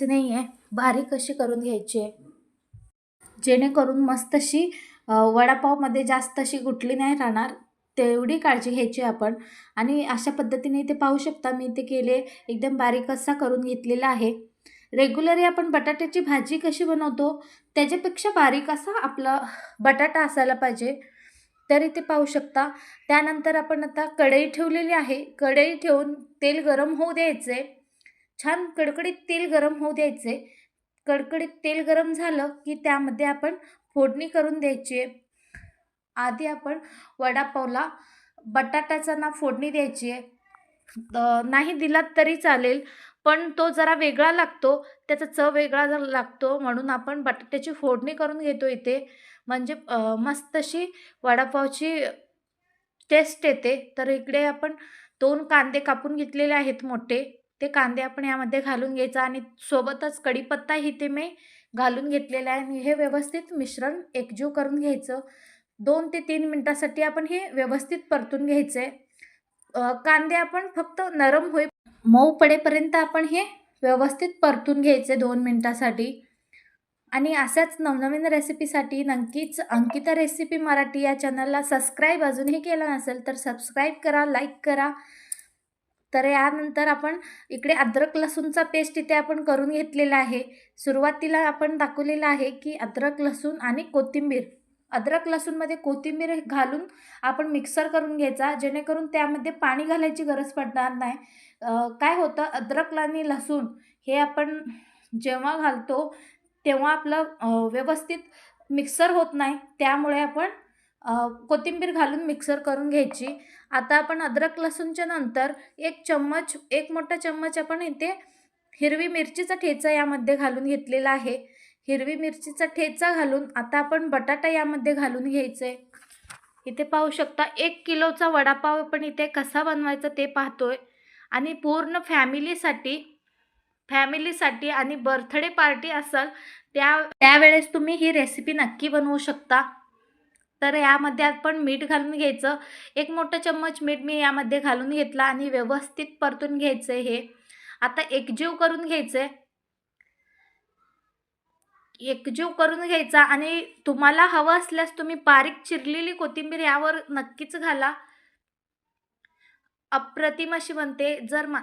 नाही आहे, बारीक अशी करून घ्यायची आहे, जेणेकरून मस्त अशी वडापावमध्ये जास्त अशी गुठली नाही राहणार, तेवढी काळजी घ्यायची आपण. आणि अशा पद्धतीने ते पाहू शकता मी ते केले, एकदम बारीक असा करून घेतलेला आहे. रेग्युलरली आपण बटाट्याची भाजी कशी बनवतो त्याच्यापेक्षा बारीक असा आपला बटाटा असायला पाहिजे. तर इथे पाहू शकता. त्यानंतर आपण आता कढई ठेवलेली आहे. कढई ठेवून तेल गरम होऊ द्यायचे. छान कडकडीत तेल गरम होऊ द्यायचे. कडकडीत तेल गरम झालं की त्यामध्ये आपण फोडणी करून द्यायची आहे. आधी आपण वडापावला बटाट्याचा ना फोडणी द्यायची आहे. नाही दिलात तरी चालेल, पण तो जरा वेगळा लागतो, त्याचा चव वेगळा लागतो म्हणून आपण बटाट्याची फोडणी करून घेतो इथे. म्हणजे मस्त अशी वडापावची टेस्ट येते. तर इकडे आपण 2 कांदे कापून घेतलेले आहेत मोठे. ते कांदे आपण यामध्ये घालून घ्यायचा आणि सोबतच कढीपत्ता इथे मी घालून घेतलेला आहे आणि हे व्यवस्थित मिश्रण एकजीव करून घ्यायचं. 2 ते 3 मिनिटासाठी आपण हे व्यवस्थित परतून घ्यायचं. कांदे आपण फक्त नरम मऊ पडेपर्यंत आपण हे व्यवस्थित परतून घ्यायचे 2 मिनिटासाठी. आणि अशाच नवनवीन रेसिपीसाठी नक्कीच अंकिता रेसिपी मराठी या चॅनलला सबस्क्राईब अजूनही केलं नसेल तर सबस्क्राईब करा, लाईक करा. तर यानंतर आपण इकडे अद्रक लसूणचा पेस्ट इथे आपण करून घेतलेला आहे. सुरुवातीला आपण दाखवलेलं आहे की अद्रक लसूण आणि कोथिंबीर. अद्रक लसूणमध्ये कोथिंबीर घालून आपण मिक्सर करून घ्यायचा, जेणेकरून त्यामध्ये पाणी घालायची गरज पडणार नाही. काय होतं अद्रक आणि लसूण हे आपण जेव्हा घालतो तेव्हा आपलं व्यवस्थित मिक्सर होत नाही. त्यामुळे आपण कोथिंबीर घालून मिक्सर करून घ्यायची. आता आपण अद्रक लसूणच्या नंतर 1 मोठा चम्मच आपण इथे हिरवी मिरचीचा ठेचा यामध्ये घालून घेतलेला आहे. हिरवी मिरचीचा ठेचा घालून आता आपण बटाटा यामध्ये घालून घ्यायचे. इथे पाहू शकता 1 किलोचा वडापाव आपण इथे कसा बनवायचा ते पाहतोय. आणि पूर्ण फॅमिलीसाठी आणि बर्थडे पार्टी असेल त्यावेळेस तुम्ही ही रेसिपी नक्की बनवू शकता. तर यामध्ये आपण मीठ घालून घ्यायचं. 1 मोठा चम्मच मीठ मी यामध्ये घालून घेतला आणि व्यवस्थित परतून घ्यायचं हे. आता एकजीव करून घ्यायचा आणि तुम्हाला हवं असल्यास तुम्ही बारीक चिरलेली कोथिंबीर यावर नक्कीच घाला. अप्रतिम अशी बनते.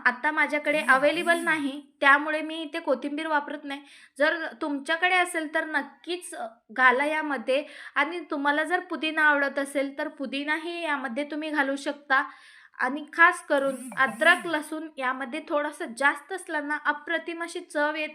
आता माझ्याकडे अवेलेबल नाही, त्यामुळे मी इथे कोथिंबीर वापरत नाही. जर तुमच्याकडे असेल तर नक्कीच घाला यामध्ये. आणि तुम्हाला जर पुदिना आवडत असेल तर पुदिनाही यामध्ये तुम्ही घालू शकता. आणि खास करून अद्रक लसूण यामध्ये थोडंसं जास्त असलं ना अप्रतिम अशी चव येते.